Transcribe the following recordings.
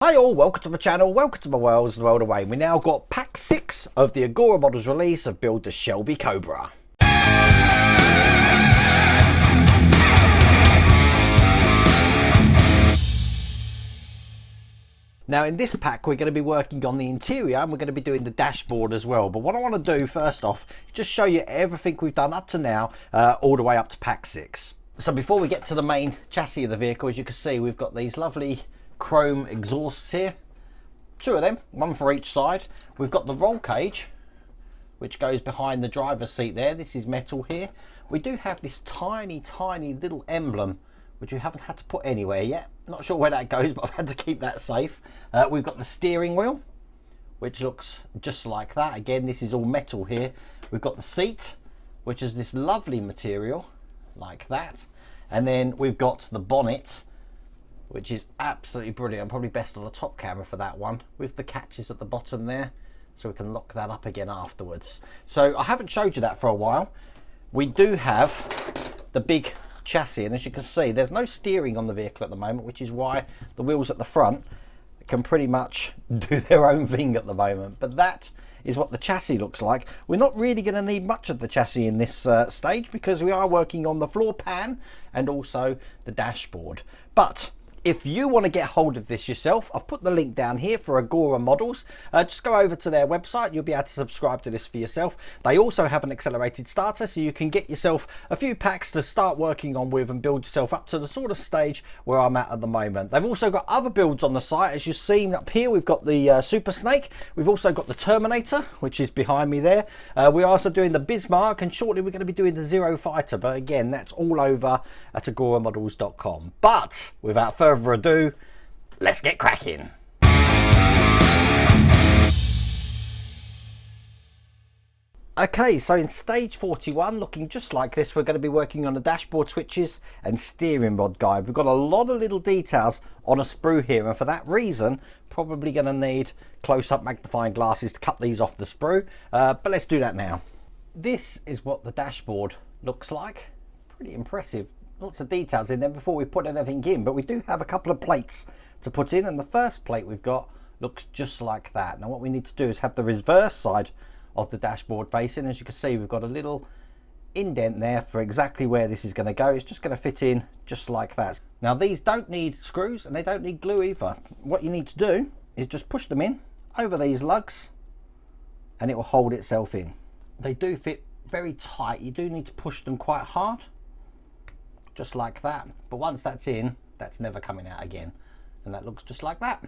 Hi all, welcome to my channel, welcome to my world, the world away. We now got pack 6 of the Agora Models release of Build the Shelby Cobra. Now in this pack we're going to be working on the interior and we're going to be doing the dashboard as well. But what I want to do first off, just show you everything we've done up to now, all the way up to pack 6. So before we get to the main chassis of the vehicle, as you can see, we've got these lovely chrome exhausts here. 2 of them, one for each side. We've got the roll cage, which goes behind the driver's seat there. This is metal here. We do have this tiny little emblem, which we haven't had to put anywhere yet. Not sure where that goes, but I've had to keep that safe. We've got the steering wheel, which looks just like that. Again, this is all metal here. We've got the seat, which is this lovely material, like that. And then we've got the bonnet, which is absolutely brilliant. Probably best on the top camera for that one, with the catches at the bottom there, so we can lock that up again afterwards. So I haven't showed you that for a while. We do have the big chassis, and as you can see, there's no steering on the vehicle at the moment, which is why the wheels at the front can pretty much do their own thing at the moment. But that is what the chassis looks like. We're not really going to need much of the chassis in this stage, because we are working on the floor pan and also the dashboard. But if you want to get hold of this yourself, I've put the link down here for Agora Models. Just go over to their website. You'll be able to subscribe to this for yourself. They also have an accelerated starter, so you can get yourself a few packs to start working on with and build yourself up to the sort of stage where I'm at the moment. They've also got other builds on the site. As you've seen up here, we've got the Super Snake. We've also got the Terminator, which is behind me there. We're also doing the Bismarck, and shortly we're going to be doing the Zero Fighter. But again, that's all over at agoramodels.com. But without further ado, let's get cracking. Okay, so in stage 41, looking just like this, we're going to be working on the dashboard switches and steering rod guide. We've got a lot of little details on a sprue here, and for that reason, probably going to need close-up magnifying glasses to cut these off the sprue, but let's do that now. This is what the dashboard looks like. Pretty impressive. Lots of details in there before we put anything in, but we do have a couple of plates to put in, and the first plate we've got looks just like that. Now what we need to do is have the reverse side of the dashboard facing. As you can see, we've got a little indent there for exactly where this is going to go. It's just going to fit in just like that. Now these don't need screws and they don't need glue either. What you need to do is just push them in over these lugs and it will hold itself in. They do fit very tight. You do need to push them quite hard, just like that. But once that's in, that's never coming out again, and that looks just like that.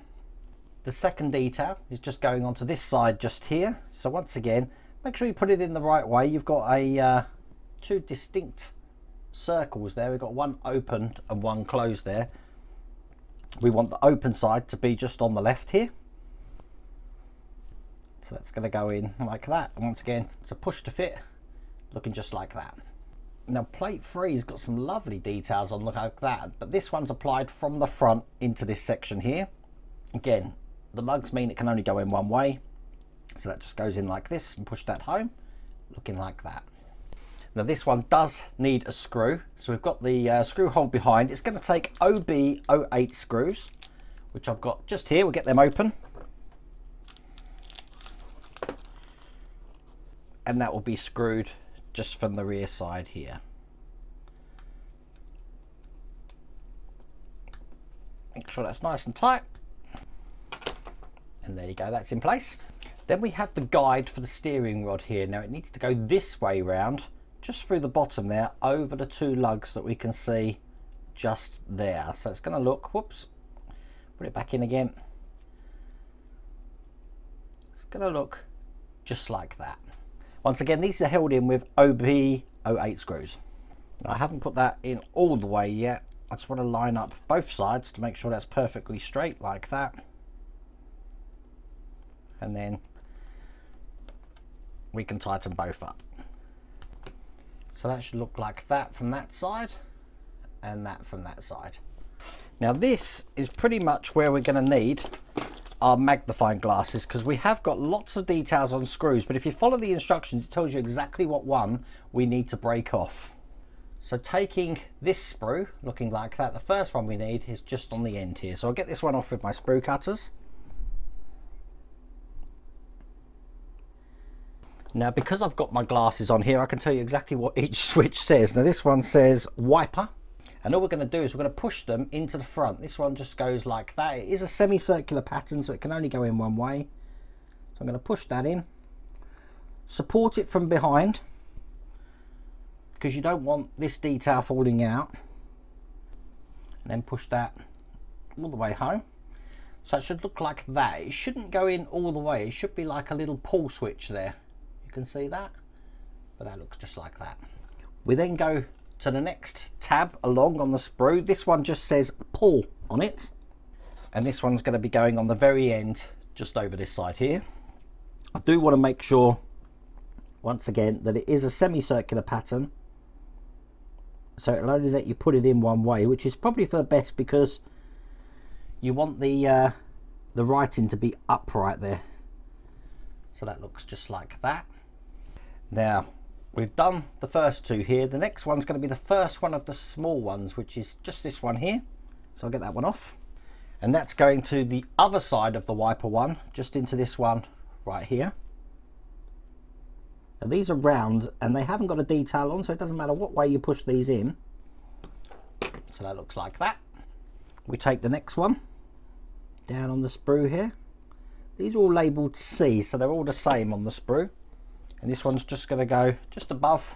The second detail is just going onto this side just here. So once again, make sure you put it in the right way. You've got a 2 distinct circles there. We've got one open and one closed there. We want the open side to be just on the left here, so that's going to go in like that, and once again it's a push to fit, looking just like that. Now plate 3 has got some lovely details on, look like that, but this one's applied from the front into this section here. Again, the lugs mean it can only go in one way, so that just goes in like this and push that home, looking like that. Now this one does need a screw, so we've got the screw hole behind. It's going to take OB08 screws, which I've got just here. We'll get them open, and that will be screwed just from the rear side here. Make sure that's nice and tight, and there you go, that's in place. Then we have the guide for the steering rod here. Now it needs to go this way round, just through the bottom there, over the 2 lugs that we can see just there. So it's going to look, whoops, put it back in again, it's going to look just like that. Once again, these are held in with OB08 screws. Now, I haven't put that in all the way yet. I just want to line up both sides to make sure that's perfectly straight like that. And then we can tighten both up. So that should look like that from that side and that from that side. Now this is pretty much where we're going to need our magnifying glasses, because we have got lots of details on screws, but if you follow the instructions, it tells you exactly what one we need to break off. So taking this sprue, looking like that, the first one we need is just on the end here. So I'll get this one off with my sprue cutters. Now, because I've got my glasses on here, I can tell you exactly what each switch says. Now, this one says wiper, and all we're going to do is we're going to push them into the front. This one just goes like that. It is a semicircular pattern, so it can only go in one way. So I'm going to push that in, support it from behind, because you don't want this detail falling out, and then push that all the way home. So it should look like that. It shouldn't go in all the way. It should be like a little pull switch there. You can see that, but that looks just like that. We then go to the next tab along on the sprue. This one just says pull on it, and this one's going to be going on the very end, just over this side here. I do want to make sure, once again, that it is a semicircular pattern, so it'll only let you put it in one way, which is probably for the best, because you want the writing to be upright there. So that looks just like that. Now, we've done the first two here. The next one's going to be the first one of the small ones, which is just this one here. So I'll get that one off. And that's going to the other side of the wiper one, just into this one right here. Now, these are round and they haven't got a detail on, so it doesn't matter what way you push these in. So that looks like that. We take the next one down on the sprue here. These are all labelled C, so they're all the same on the sprue. And this one's just going to go just above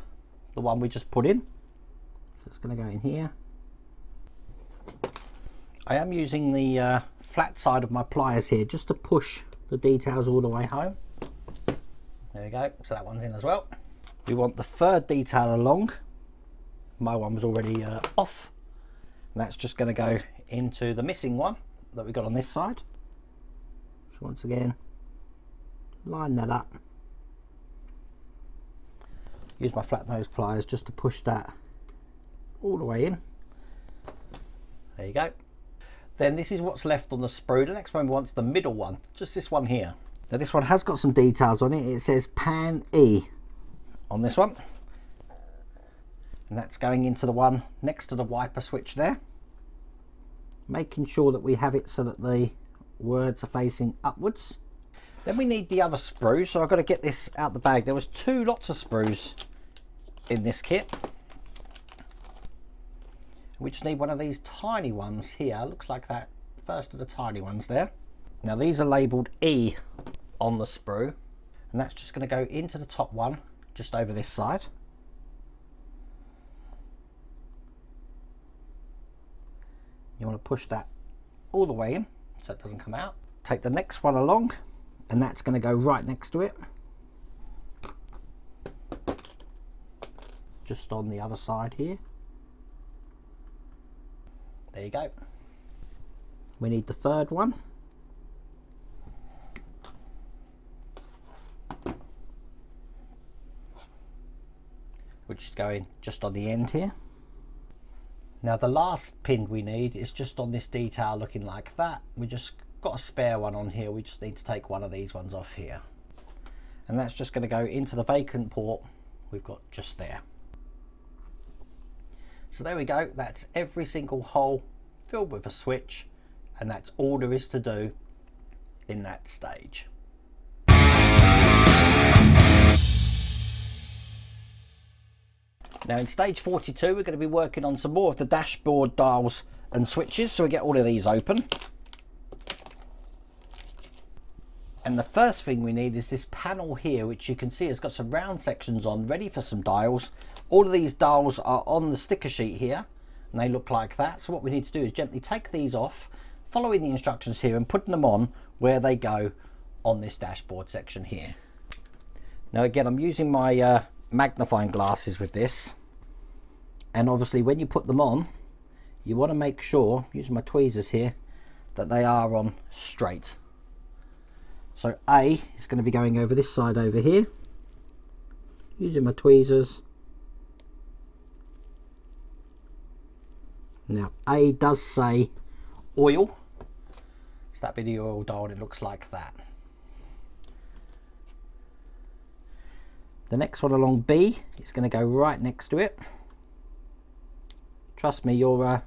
the one we just put in. So it's going to go in here. I am using the flat side of my pliers here just to push the details all the way home. There we go, so that one's in as well. We want the third detail along. My one was already off. And that's just going to go into the missing one that we got on this side. So once again, line that up. Use my flat nose pliers just to push that all the way in. There you go. Then this is what's left on the sprue. The next one we want is the middle one, just this one here. Now this one has got some details on it. It says Pan E on this one. And that's going into the one next to the wiper switch there. Making sure that we have it so that the words are facing upwards. Then we need the other sprue, so I've got to get this out the bag. There was two lots of sprues in this kit. We just need one of these tiny ones here. Looks like that first of the tiny ones there. Now these are labelled E on the sprue, and that's just going to go into the top one, just over this side. You want to push that all the way in so it doesn't come out. Take the next one along, and that's going to go right next to it, just on the other side here. There you go. We need the third one. Which is going just on the end here. Now the last pin we need is just on this detail looking like that. We just got a spare one on here. We just need to take one of these ones off here. And that's just going to go into the vacant port we've got just there. So there we go. That's every single hole filled with a switch, and that's all there is to do in that stage. Now in stage 42 we're going to be working on some more of the dashboard dials and switches, so we get all of these open. And the first thing we need is this panel here, which you can see has got some round sections on, ready for some dials. All of these dials are on the sticker sheet here, and they look like that. So what we need to do is gently take these off, following the instructions here, and putting them on where they go on this dashboard section here. Now again, I'm using my magnifying glasses with this, and obviously when you put them on, you want to make sure, using my tweezers here, that they are on straight. So A is going to be going over this side over here, using my tweezers. Now A does say oil, so that'd be the oil dial, and it looks like that. The next one along B is going to go right next to it. Trust me, your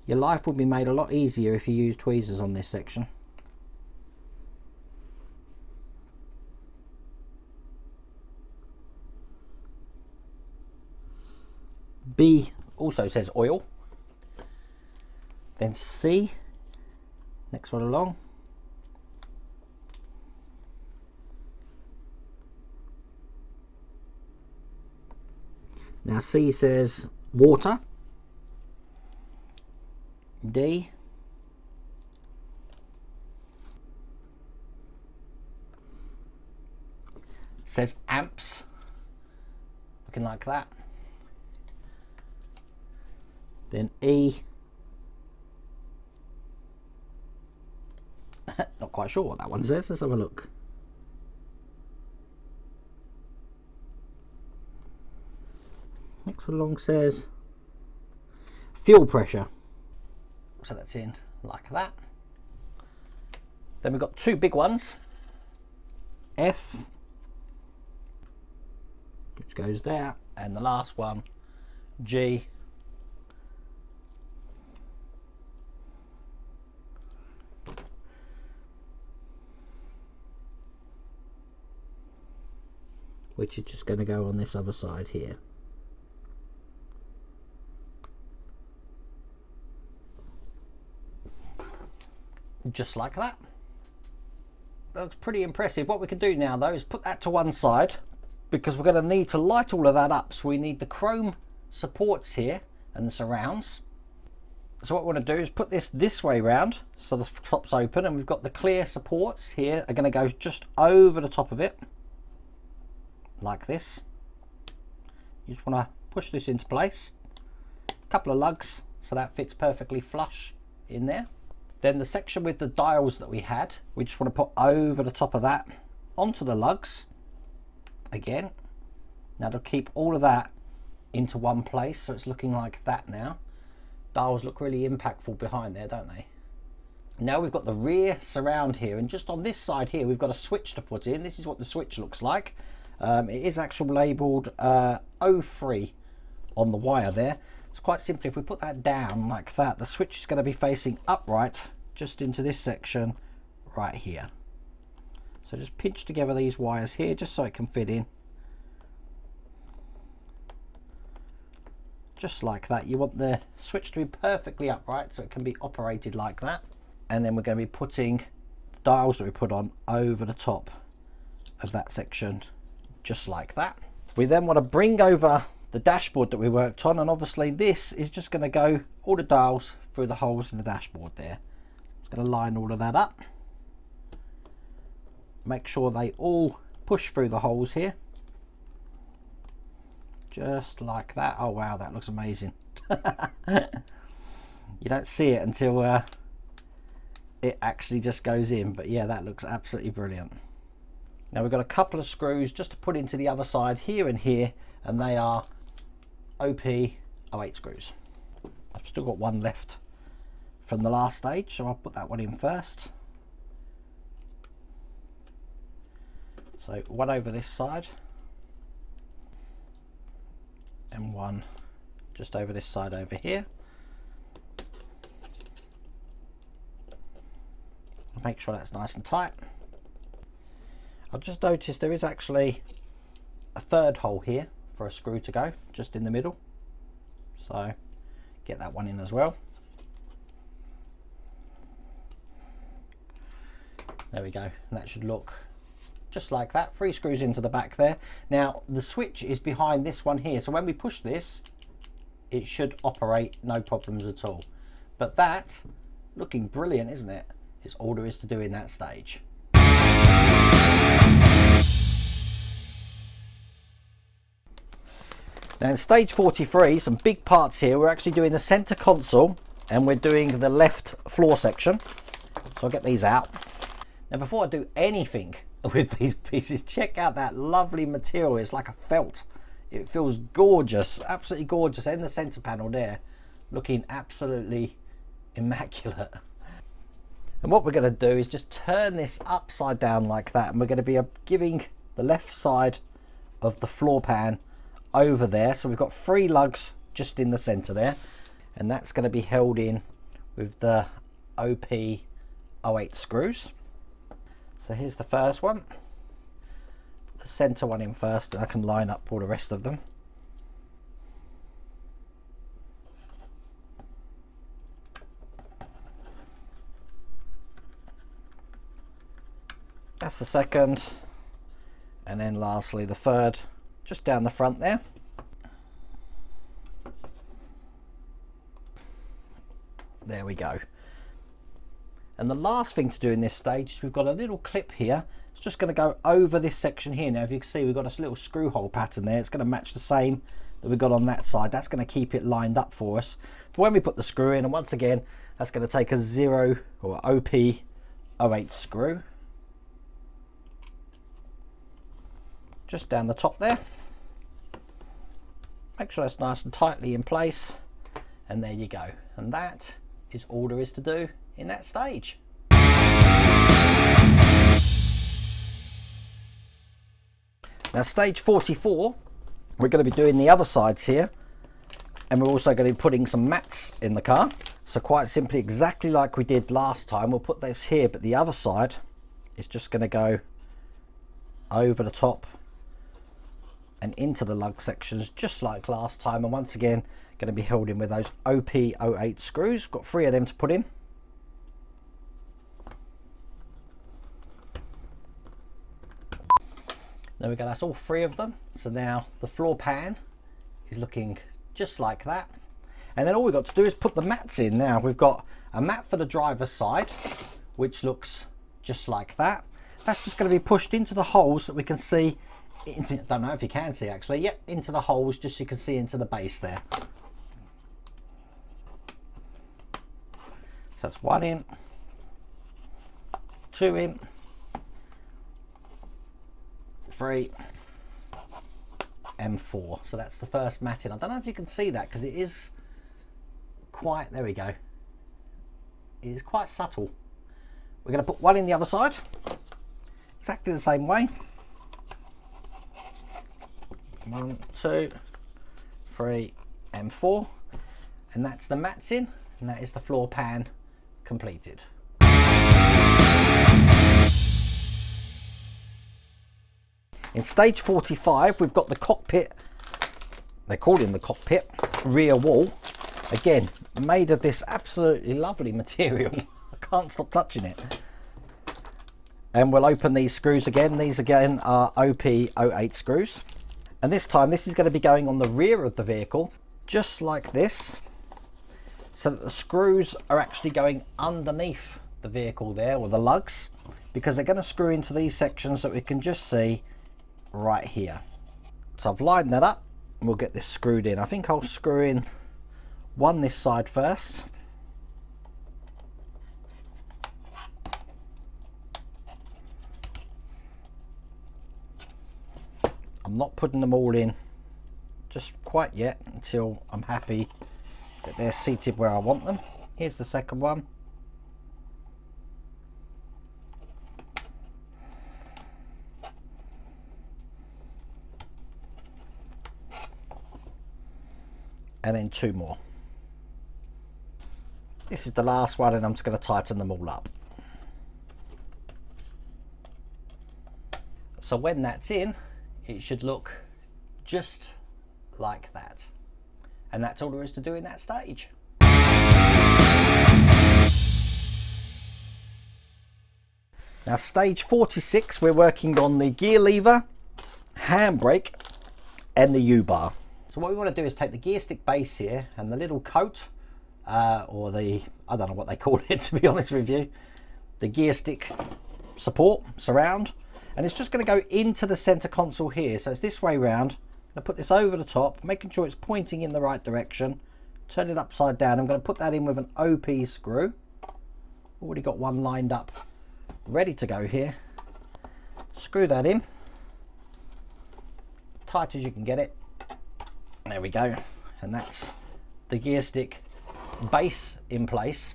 life will be made a lot easier if you use tweezers on this section. B also says oil. Then C, next one along. Now C says water. D says amps, looking like that. Then E, not quite sure what that one says. Let's have a look. Next one along says fuel pressure. So that's in like that. Then we've got two big ones. F, which goes there, and the last one, G, which is just going to go on this other side here. Just like that. That looks pretty impressive. What we can do now though is put that to one side, because we're going to need to light all of that up. So we need the chrome supports here and the surrounds. So what we want to do is put this way round so the top's open, and we've got the clear supports here are going to go just over the top of it like this. You just want to push this into place, a couple of lugs so that fits perfectly flush in there. Then the section with the dials that we had, we just want to put over the top of that onto the lugs again. Now to keep all of that into one place, so it's looking like that now. Dials look really impactful behind there, don't they? Now we've got the rear surround here, and just on this side here we've got a switch to put in. This is what the switch looks like. It is actually labelled 03 on the wire there. It's quite simply, if we put that down like that, the switch is going to be facing upright just into this section right here. So just pinch together these wires here just so it can fit in. Just like that. You want the switch to be perfectly upright so it can be operated like that. And then we're going to be putting the dials that we put on over the top of that section just like that. We then want to bring over the dashboard that we worked on, and obviously this is just going to go all the dials through the holes in the dashboard there. It's going to line all of that up, make sure they all push through the holes here just like that. Oh wow, that looks amazing. You don't see it until it actually just goes in, but yeah, that looks absolutely brilliant. Now we've got a couple of screws just to put into the other side here and here, and they are OP08 screws. I've still got one left from the last stage, so I'll put that one in first. So one over this side and one just over this side over here. Make sure that's nice and tight. I've just noticed there is actually a third hole here for a screw to go just in the middle, so get that one in as well. There we go, and that should look just like that. 3 screws into the back there. Now the switch is behind this one here, so when we push this it should operate no problems at all. But that, looking brilliant, isn't it, is all there is to do in that stage. Now in stage 43, some big parts here. We're actually doing the center console and we're doing the left floor section. So I'll get these out. Now before I do anything with these pieces, check out that lovely material. It's like a felt. It feels gorgeous, absolutely gorgeous. And the center panel there, looking absolutely immaculate. And what we're going to do is just turn this upside down like that, and we're going to be giving the left side of the floor pan over there. So we've got 3 lugs just in the center there, and that's going to be held in with the OP08 screws. So here's the first one, the center one in first, and I can line up all the rest of them. That's the second, and then lastly the third, just down the front there. There we go. And the last thing to do in this stage is we've got a little clip here. It's just going to go over this section here. Now if you can see, we've got this little screw hole pattern there. It's going to match the same that we got on that side. That's going to keep it lined up for us. But when we put the screw in, and once again, that's going to take a 0 or OP08 screw. Just down the top there. Make sure that's nice and tightly in place. And there you go. And that is all there is to do in that stage. Now stage 44, we're going to be doing the other sides here, and we're also going to be putting some mats in the car. So quite simply, exactly like we did last time, we'll put this here, but the other side is just going to go over the top and into the lug sections just like last time, and once again going to be held in with those OP08 screws. Got 3 of them to put in. There we go, that's all 3 of them. So now the floor pan is looking just like that, and then all we've got to do is put the mats in. Now we've got a mat for the driver's side which looks just like that. That's just going to be pushed into the holes that we can see into, don't know if you can see actually, yep, into the holes, just so you can see into the base there. So that's 1 in, 2 in, 3 and 4. So that's the first mat in. I don't know if you can see that because it is quite, there we go, it is quite subtle. We're going to put 1 in the other side exactly the same way. 1, 2, 3 and 4, and that's the mats in, and that is the floor pan completed. In stage 45, we've got the cockpit, they call it the cockpit, rear wall, again made of this absolutely lovely material. I can't stop touching it. And we'll open these screws again. These again are OP08 screws. And this time this is going to be going on the rear of the vehicle, just like this, so that the screws are actually going underneath the vehicle there, or the lugs, because they're going to screw into these sections that we can just see right here. So I've lined that up and we'll get this screwed in. I think I'll screw in 1 this side first. I'm not putting them all in just quite yet until I'm happy that they're seated where I want them. Here's the second one. And then 2 more. This is the last one, and I'm just going to tighten them all up. So when that's in, it should look just like that. And that's all there is to do in that stage. Now stage 46, we're working on the gear lever, handbrake and the U-bar. So what we want to do is take the gear stick base here and the little coat, or the, I don't know what they call it to be honest with you, the gear stick support, surround, and it's just going to go into the center console here. So it's this way round. I'm going to put this over the top, making sure it's pointing in the right direction, turn it upside down. I'm going to put that in with an OP screw. Already got one lined up ready to go here. Screw that in tight as you can get it. There we go, and that's the gear stick base in place.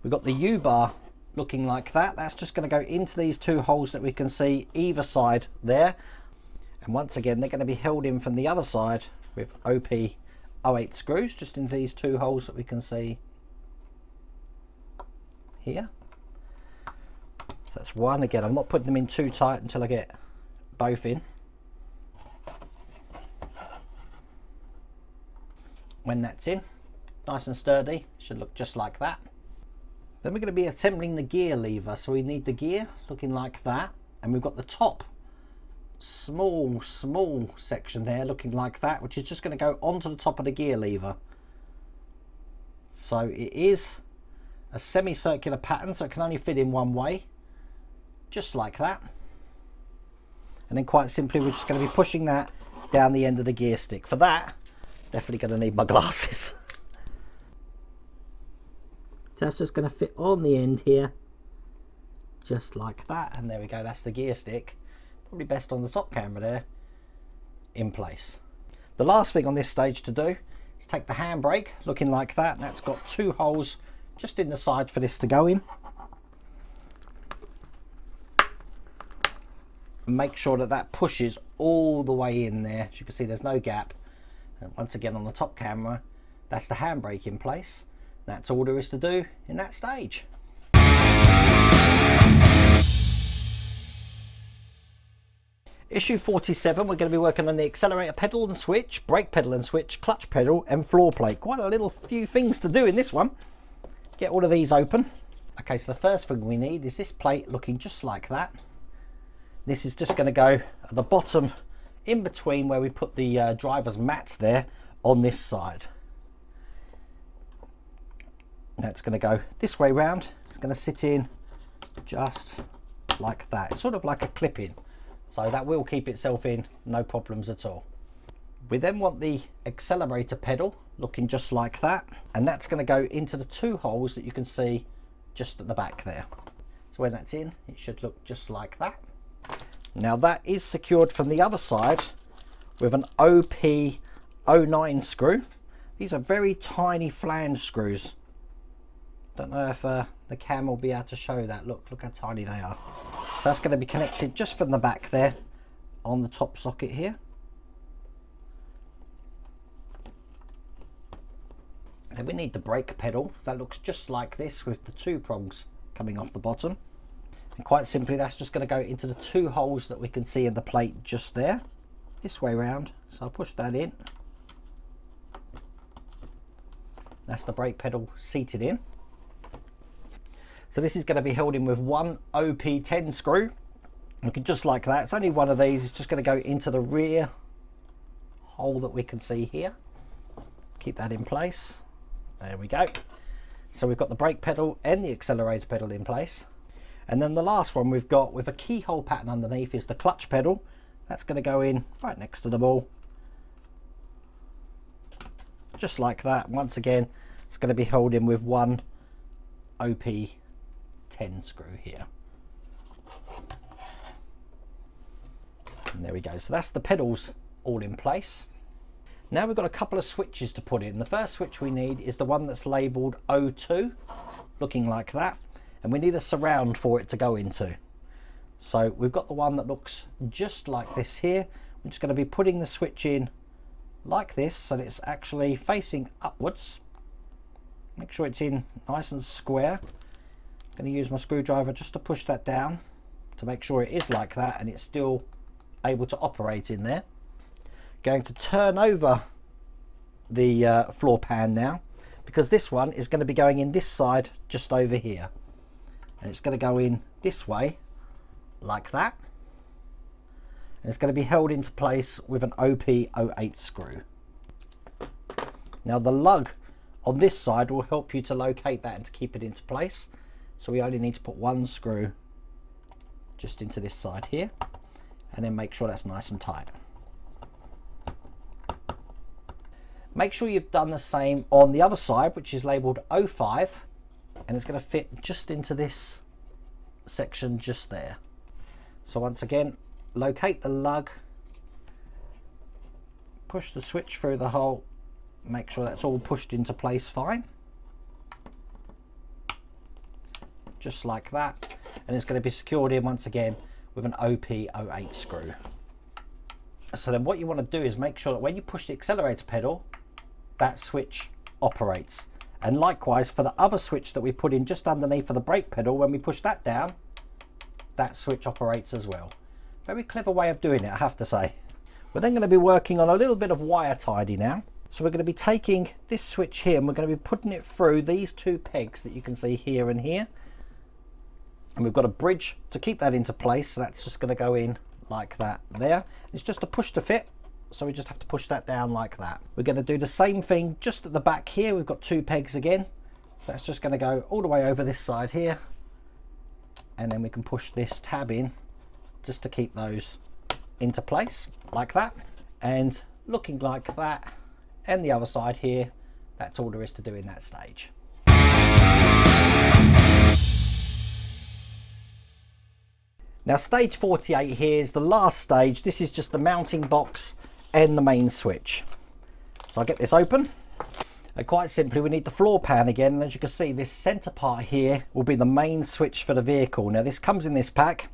We've got the U-bar looking like that. That's just going to go into these 2 holes that we can see either side there, and once again they're going to be held in from the other side with OP08 0.8 screws just into these 2 holes that we can see here. So that's one. Again, I'm not putting them in too tight until I get both in. When that's in, nice and sturdy, should look just like that. Then we're going to be assembling the gear lever. So we need the gear looking like that, and we've got the top small section there looking like that, which is just going to go onto the top of the gear lever. So it is a semicircular pattern, so it can only fit in one way, just like that. And then quite simply, we're just going to be pushing that down the end of the gear stick. For that, definitely going to need my glasses. So that's just going to fit on the end here, just like that. And there we go, that's the gear stick. Probably best on the top camera there, in place. The last thing on this stage to do is take the handbrake looking like that, and that's got 2 holes just in the side for this to go in. And make sure that that pushes all the way in there. As you can see, there's no gap. And once again, on the top camera, that's the handbrake in place. That's all there is to do in that stage. Issue 47, we're going to be working on the accelerator pedal and switch, brake pedal and switch, clutch pedal and floor plate. Quite a little few things to do in this one. Get all of these open. Okay, so the first thing we need is this plate looking just like that. This is just going to go at the bottom, in between where we put the driver's mats there on this side. Now it's going to go this way round. It's going to sit in just like that. It's sort of like a clip-in. So that will keep itself in, no problems at all. We then want the accelerator pedal looking just like that, and that's going to go into the 2 holes that you can see just at the back there. So when that's in, it should look just like that. Now that is secured from the other side with an OP09 screw. These are very tiny flange screws. Don't know if the cam will be able to show that. Look how tiny they are. So that's going to be connected just from the back there on the top socket here. Then we need the brake pedal. That looks just like this with the 2 prongs coming off the bottom. And quite simply, that's just going to go into the 2 holes that we can see in the plate just there. This way round. So I'll push that in. That's the brake pedal seated in. So this is going to be held in with 1 OP10 screw. Looking just like that. It's only one of these. It's just going to go into the rear hole that we can see here. Keep that in place. There we go. So we've got the brake pedal and the accelerator pedal in place. And then the last one we've got with a keyhole pattern underneath is the clutch pedal. That's going to go in right next to the ball. Just like that. Once again, it's going to be held in with 1 OP10 screw here. And there we go. So that's the pedals all in place. Now we've got a couple of switches to put in. The first switch we need is the one that's labelled O2, looking like that. And we need a surround for it to go into. So we've got the one that looks just like this here. We're just going to be putting the switch in like this so that it's actually facing upwards. Make sure it's in nice and square. I'm going to use my screwdriver just to push that down to make sure it is like that and it's still able to operate in there. Going to turn over the floor pan now, because this one is going to be going in this side just over here, and it's going to go in this way like that, and it's going to be held into place with an OP08 screw. Now the lug on this side will help you to locate that and to keep it into place, so we only need to put 1 screw just into this side here, and then make sure that's nice and tight. Make sure you've done the same on the other side, which is labelled O5, and it's going to fit just into this section just there. So once again, locate the lug, push the switch through the hole, make sure that's all pushed into place fine. Just like that, and it's going to be secured in once again with an OP08 screw. So then what you want to do is make sure that when you push the accelerator pedal, that switch operates. And likewise for the other switch that we put in just underneath for the brake pedal, when we push that down, that switch operates as well. Very clever way of doing it, I have to say. We're then going to be working on a little bit of wire tidy now. So we're going to be taking this switch here and we're going to be putting it through these two pegs that you can see here and here. And we've got a bridge to keep that into place, so that's just going to go in like that there. It's just a push to fit, so we just have to push that down like that. We're going to do the same thing just at the back here. We've got two pegs again, so that's just going to go all the way over this side here, and then we can push this tab in just to keep those into place like that, and looking like that. And the other side here, that's all there is to do in that stage. Now stage 48 here is the last stage. This is just the mounting box and the main switch. So I'll get this open. And quite simply, we need the floor pan again, and as you can see, this center part here will be the main switch for the vehicle. Now this comes in this pack.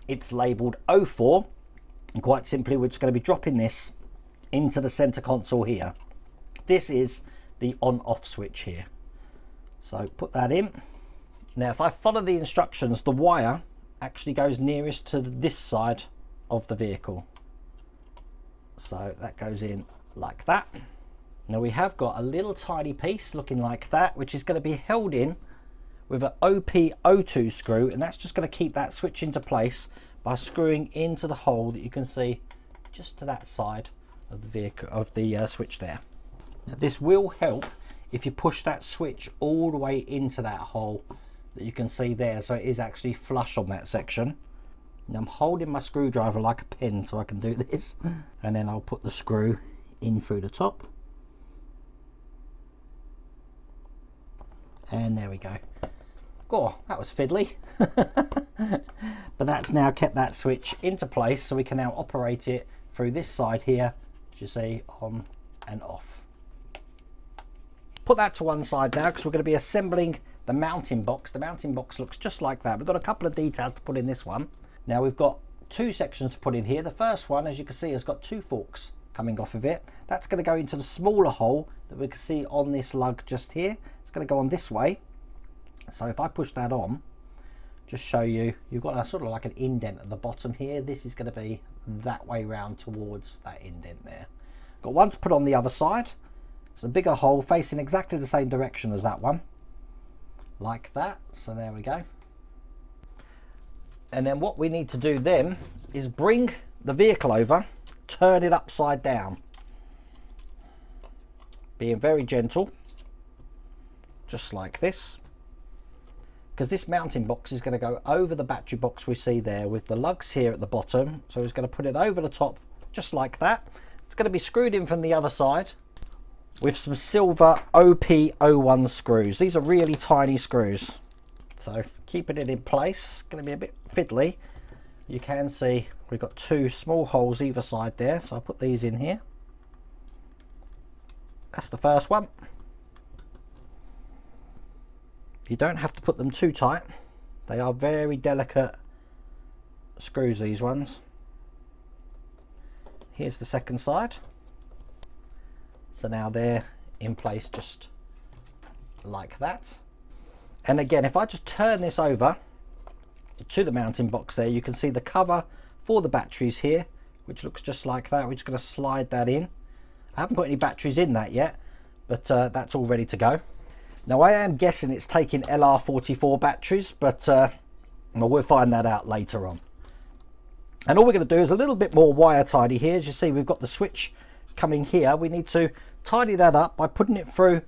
It's labeled 04, and quite simply we're just going to be dropping this into the center console here. This is the on-off switch here. So put that in. Now if I follow the instructions, the wire actually goes nearest to this side of the vehicle. So that goes in like that. Now we have got a little tiny piece looking like that, which is going to be held in with an OP02 screw, and that's just going to keep that switch into place by screwing into the hole that you can see just to that side of the vehicle, of the switch there. Now this will help if you push that switch all the way into that hole that you can see there, so it is actually flush on that section. Now I'm holding my screwdriver like a pin so I can do this, and then I'll put the screw in through the top, and there we go. Oh, that was fiddly. But that's now kept that switch into place, so we can now operate it through this side here, as you see, on and off. Put that to one side now, because we're going to be assembling the mounting box. The mounting box looks just like that. We've got a couple of details to put in this one. Now we've got two sections to put in here. The first one, as you can see, has got two forks coming off of it. That's going to go into the smaller hole that we can see on this lug just here. It's going to go on this way. So if I push that on, just show you, you've got a sort of like an indent at the bottom here. This is going to be that way round towards that indent there. Got one to put on the other side. It's a bigger hole facing exactly the same direction as that one, like that. So there we go. And then what we need to do then is bring the vehicle over, turn it upside down, being very gentle, just like this, because this mounting box is going to go over the battery box we see there with the lugs here at the bottom. So it's going to put it over the top just like that. It's going to be screwed in from the other side with some silver OP01 screws. These are really tiny screws, so keeping it in place. It's going to be a bit fiddly. You can see we've got two small holes either side there, so I'll put these in here. That's the first one. You don't have to put them too tight. They are very delicate screws, these ones. Here's the second side. So now they're in place just like that. And again, if I just turn this over to the mounting box there, you can see the cover for the batteries here, which looks just like that. We're just going to slide that in. I haven't put any batteries in that yet, but that's all ready to go. Now I am guessing it's taking LR44 batteries, but well, we'll find that out later on. And all we're going to do is a little bit more wire tidy here. As you see, we've got the switch coming here. We need to tidy that up by putting it through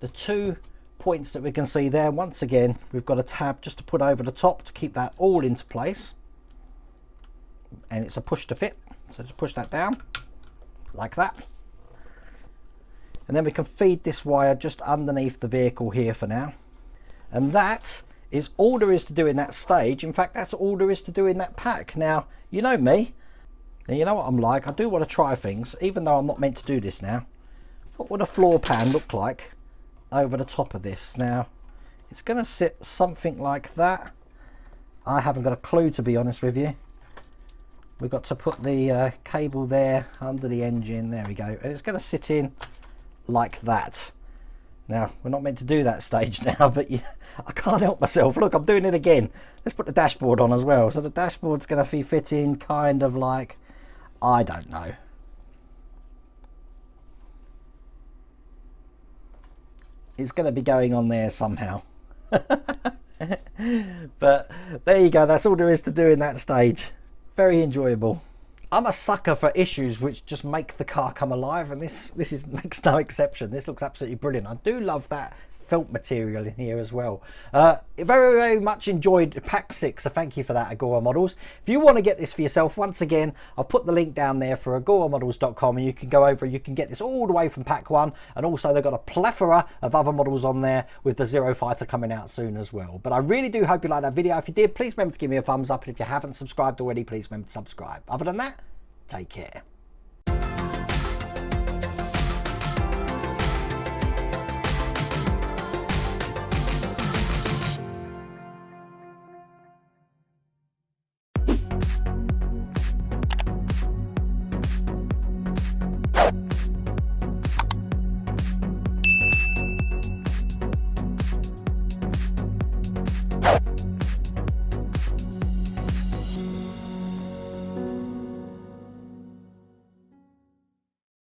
the 2 points that we can see there. Once again, we've got a tab just to put over the top to keep that all into place, and it's a push to fit, so just push that down like that, and then we can feed this wire just underneath the vehicle here for now. And that is all there is to do in that stage. In fact, that's all there is to do in that pack. Now, you know me, and you know what I'm like, I do want to try things, even though I'm not meant to do this now. What would a floor pan look like over the top of this? Now, it's going to sit something like that. I haven't got a clue, to be honest with you. We've got to put the cable there under the engine. There we go. And it's going to sit in like that. Now, we're not meant to do that stage now, but I can't help myself. Look, I'm doing it again. Let's put the dashboard on as well. So the dashboard's going to be fitting kind of like, I don't know. It's going to be going on there somehow. But there you go. That's all there is to do in that stage. Very enjoyable. I'm a sucker for issues which just make the car come alive, and this makes no exception. This looks absolutely brilliant. I do love that felt material in here as well. Very much enjoyed pack 6, so thank you for that, Agora Models. If you want to get this for yourself, once again, I'll put the link down there for agoramodels.com, and you can go over, you can get this all the way from pack 1, and also they've got a plethora of other models on there with the Zero Fighter coming out soon as well. But I really do hope you like that video. If you did, please remember to give me a thumbs up, and if you haven't subscribed already, please remember to subscribe. Other than that, take care.